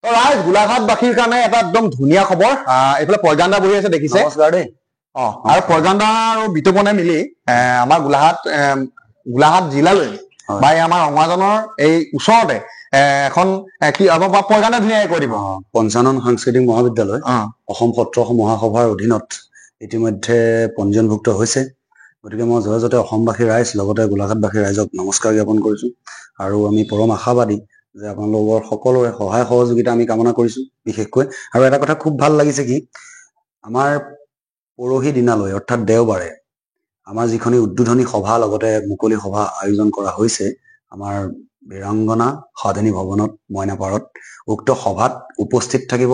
ৰাইজ গোলাঘাটবাসীৰ কাৰণে এটা একদম ধুনীয়া খবৰ। এইফালে প্ৰজ্ঞানদা বহি আছে দেখিছে। নমস্কাৰ দেই। আৰু প্ৰজ্ঞানদা আৰু বিতুপনে মিলি আমাৰ গোলাঘাট জিলালৈ বা আমাৰ ৰঙাজানৰ এই ওচৰতে এখন কি প্ৰজ্ঞানদা ধুনীয়াকৈ কৈ দিব। পঞ্চানন সাংস্কৃতিক মহাবিদ্যালয় অসম সত্ৰ মহাসভাৰ অধীনত ইতিমধ্যে পঞ্জীয়নভুক্ত হৈছে। গতিকে মই জয়জতে অসমবাসী ৰাইজ লগতে গোলাঘাটবাসী ৰাইজক নমস্কাৰ জ্ঞাপন কৰিছোঁ। আৰু আমি পৰম আশাবাদী যে আপোনালোকৰ সকলোৰে সহায় সহযোগিতা আমি কামনা কৰিছোঁ বিশেষকৈ। আৰু এটা কথা খুব ভাল লাগিছে কি, আমাৰ পৰহি দিনালৈ অৰ্থাৎ দেওবাৰে আমাৰ যিখনি উদ্বোধনী সভা লগতে মুকলি সভা আয়োজন কৰা হৈছে আমাৰ বীৰাংগনা সাধনী ভৱনত মইনাপাৰত। উক্ত সভাত উপস্থিত থাকিব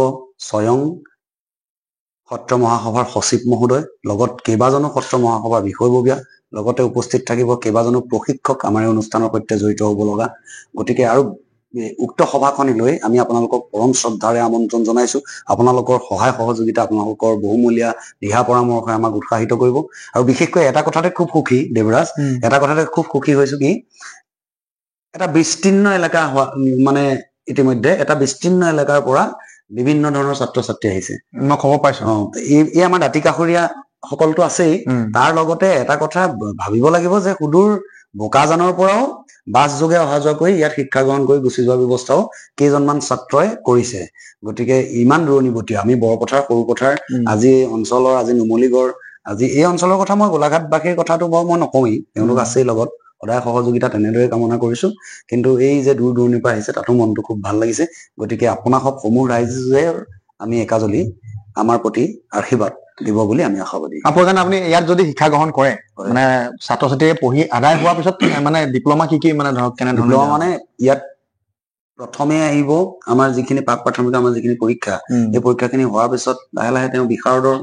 স্বয়ং সত্ৰ মহাসভাৰ সচিব মহোদয়, লগত কেইবাজনো সত্ৰ মহাসভাৰ বিষয়ববীয়া, লগতে উপস্থিত থাকিব কেইবাজনো প্ৰশিক্ষক আমাৰ এই অনুষ্ঠানৰ সৈতে জড়িত হ'ব লগা। গতিকে আৰু উক্ত সভাখনিলৈ আমি আপোনালোকক পৰম শ্ৰদ্ধাৰে আমন্ত্ৰণ জনাইছোঁ। আপোনালোকৰ সহায় সহযোগিতা, আপোনালোকৰ বহুমূলীয়া দিহা পৰামৰ্শই আমাক উৎসাহিত কৰিব। আৰু বিশেষকৈ এটা কথাতে খুব সুখী দেৱৰাজ, এটা কথাতে খুব সুখী হৈছোঁ কি, এটা বিস্তীৰ্ণ এলেকা মানে ইতিমধ্যে এটা বিস্তীৰ্ণ এলেকাৰ পৰা বিভিন্ন ধৰণৰ ছাত্ৰ ছাত্ৰী আহিছে। মই খবৰ পাইছো। এই আমাৰ দাঁতি কাষৰীয়া সকলতো আছেই, তাৰ লগতে এটা কথা ভাবিব লাগিব যে সুদূৰ বোকাজানৰ পৰাও বাছ যোগে অহা যোৱা কৰি ইয়াত শিক্ষা গ্ৰহণ কৰি গুচি যোৱাৰ ব্যৱস্থাও কেইজনমান ছাত্ৰই কৰিছে। গতিকে ইমান দূৰণিবতীয়া আমি বৰপথাৰ সৰুপথাৰ আজি অঞ্চলৰ, আজি নুমলীগড়, আজি এই অঞ্চলৰ কথা মই গোলাঘাটবাসীৰ কথাটো বাৰু মই নকওঁৱেই, তেওঁলোক আছেই লগত, সদায় সহযোগিতা তেনেদৰে কামনা কৰিছো। কিন্তু এই যে দূৰ দূৰণিৰ পৰা আহিছে তাতো মনটো খুব ভাল লাগিছে। গতিকে আপোনাসক সমূহ ৰাইজে আমি একাজলি আমাৰ প্ৰতি আশীৰ্বাদ দিব বুলি আমি আশাবাদী। আপুনি ইয়াত যদি শিক্ষা গ্ৰহণ কৰে মানে ছাত্ৰ ছাত্ৰীয়ে পঢ়ি আদায় হোৱাৰ পিছত মানে ডিপ্ল'মা কি মানে ধৰক ডিপ্ল'মা মানে ইয়াত প্ৰথমে আহিব আমাৰ যিখিনি প্ৰাক প্ৰাথমিক আমাৰ যিখিনি পৰীক্ষা, এই পৰীক্ষাখিনি হোৱাৰ পিছত লাহে লাহে তেওঁ বিশাৰদৰ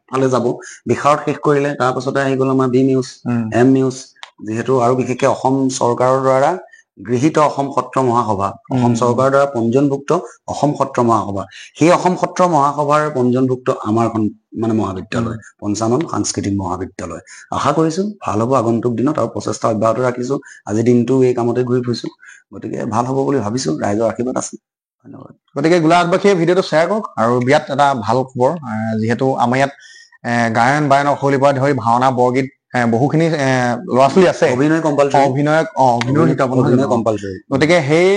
ফালে যাব। বিশাৰদ শেষ কৰিলে তাৰপাছতে আহি গ'ল আমাৰ বি মিউজ, এম মিউজ, যিহেতু আৰু বিশেষকে অসম চৰকাৰৰ দ্বাৰা গৃহীত অসম সত্ৰ মহাসভা, অসম চৰকাৰৰ দ্বাৰা পঞ্জীয়নভুক্ত অসম সত্ৰ মহাসভা, সেই অসম সত্ৰ মহাসভাৰ পঞ্জীয়নভুক্ত আমাৰখন মানে মহাবিদ্যালয় পঞ্চানন সাংস্কৃতিক মহাবিদ্যালয়। আশা কৰিছো ভাল হ'ব আগন্তুক দিনত, আৰু প্ৰচেষ্টা অব্যাহত ৰাখিছো। আজিৰ দিনটো এই কামতে ঘূৰি ফুৰিছো, গতিকে ভাল হ'ব বুলি ভাবিছো। ৰাইজৰ আশীৰ্বাদ আছে। ধন্যবাদ। গতিকে গোলাঘাটবাসীয়ে ভিডিঅ'টো শ্বেয়াৰ কৰক। আৰু বিৰাট এটা ভাল খবৰ, যিহেতু আমাৰ ইয়াত গায়ন বায়নৰ শৈলীৰ পৰা ধৰি ভাওনা বৰগীত বহুখিনি ল'ৰা ছোৱালী আছে। অভিনয় কম্পালচৰি, অভিনয় শিকাব কম্পালচৰি। গতিকে সেই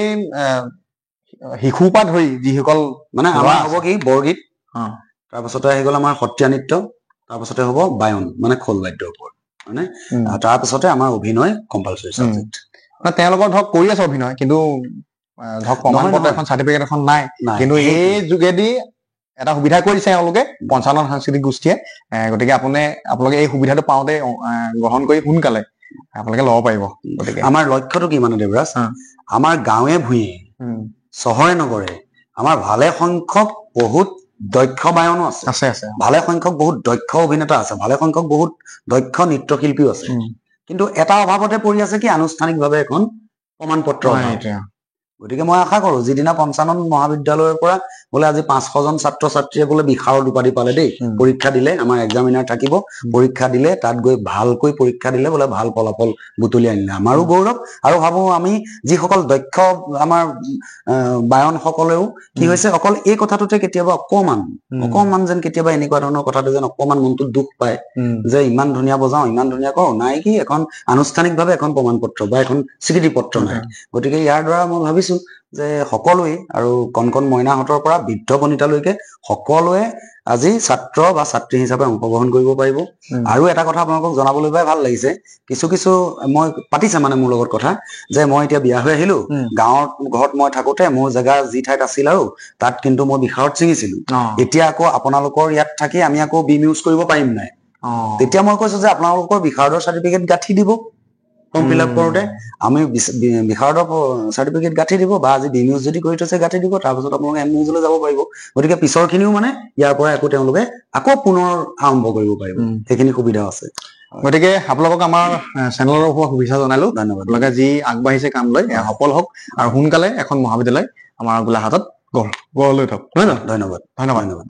শিশুৰ পৰা ধৰি যিসকল মানে আমাৰ হ'ব কি বৰগীত, তাৰপাছতে আহি গ'ল আমাৰ সত্ৰীয়া নৃত্য, তাৰপাছতে হ'ব বায়ন মানে খোল বাদ্যৰ ওপৰত, মানে তাৰপিছতে আমাৰ অভিনয় কম্পালচৰি চাবজেক্ট। তেওঁলোকৰ ধৰক কৰি আছে অভিনয়, কিন্তু ধৰক প্ৰমাণ পত্ৰ এখন চাৰ্টিফিকেট এখন নাই। কিন্তু এই যোগেদি এটা সুবিধা কৰিছে তেওঁলোকে পঞ্চানন সাংস্কৃতিক গোষ্ঠীয়ে। গতিকে আপোনালোকে এই সুবিধাটো পাওঁতে গ্ৰহণ কৰি সোনকালে আপোনালোকে ল'ব পাৰিব। গতিকে আমাৰ লক্ষ্যটো কি মানে দেৱৰাজ, আমাৰ গাঁৱে ভূঞে চহৰে নগৰে আমাৰ ভালে সংখ্যক বহুত দক্ষ বায়নো আছে, ভালে সংখ্যক বহুত দক্ষ অভিনেতা আছে, ভালে সংখ্যক বহুত দক্ষ নৃত্যশিল্পীও আছে। কিন্তু এটা অভাৱতে পৰি আছে কি, আনুষ্ঠানিকভাৱে এখন প্ৰমাণ পত্ৰ। গতিকে মই আশা কৰো যিদিনা পঞ্চানন মহাবিদ্যালয়ৰ পৰা বোলে আজি 500জন ছাত্ৰ ছাত্ৰীয়ে বোলে বিশাৰদ উপাধি পালে দেই, পৰীক্ষা দিলে, আমাৰ এক্সামিনাৰ থাকিব, পৰীক্ষা দিলে, তাত গৈ ভালকৈ পৰীক্ষা দিলে বোলে ভাল ফলাফল বুটলি আনিলে, আমাৰো গৌৰৱ। আৰু ভাবো আমি যিসকল দক্ষ আমাৰ বায়ন সকলেও কি হৈছে, অকল এই কথাটোতে কেতিয়াবা অকমান যেন কেতিয়াবা এনেকুৱা ধৰণৰ কথাটো যেন অকমান মনটোত দুখ পায় যে ইমান ধুনীয়া বজাও, ইমান ধুনীয়া কৰো, নাই কি এখন আনুষ্ঠানিকভাৱে এখন প্ৰমাণ পত্ৰ বা এখন স্বীকৃতি পত্ৰ নাই। গতিকে ইয়াৰ দ্বাৰা মই ভাবিছো যে সকলোৱে, আৰু কণ কণ মইনাহঁতৰ পৰা বৃদ্ধ বনিতালৈকে সকলোৱে আজি ছাত্ৰ বা ছাত্ৰী হিচাপে অংশগ্ৰহণ কৰিব পাৰিব। আৰু এটা কথা আপোনালোকক জনাবলৈ পাই ভাল লাগিছে, কিছু মই পাতিছে মানে মোৰ লগত কথা, যে মই এতিয়া বিয়া হৈ আহিলো, গাঁৱৰ ঘৰত মই থাকোতে মোৰ জেগা যি ঠাইত আছিল আৰু তাত কিন্তু মই বিশাৰদ ছিঙিছিলো, এতিয়া আকৌ আপোনালোকৰ ইয়াত থাকি আমি আকৌ বি মিউজ কৰিব পাৰিম নাই? তেতিয়া মই কৈছো যে আপোনালোকৰ বিশাৰদৰ চাৰ্টিফিকেট গাঁঠি দিব, ফৰ্ম ফিল আপ কৰোতে আমি বিশাৰদৰ চাৰ্টিফিকেট গাঁঠি দিব, বা আজি বি মিউজ যদি কৰি থৈছে গাঁঠি দিব, তাৰপিছত আপোনালোকে এম মিউজলৈ যাব পাৰিব। গতিকে পিছৰ খিনিও মানে ইয়াৰ পৰা আকৌ তেওঁলোকে আকৌ পুনৰ আৰম্ভ কৰিব পাৰিব, সেইখিনি সুবিধাও আছে। গতিকে আপোনালোকক আমাৰ চেনেলৰ পৰা শুভেচ্ছা জনালো। ধন্যবাদ। আপোনালোকে যি আগবাঢ়িছে কাম লৈ সফল হওক, আৰু সোনকালে এখন মহাবিদ্যালয় আমাৰ গোলাঘাটত গঢ় লৈ থওক। নহয় জানো? ধন্যবাদ। ধন্যবাদ।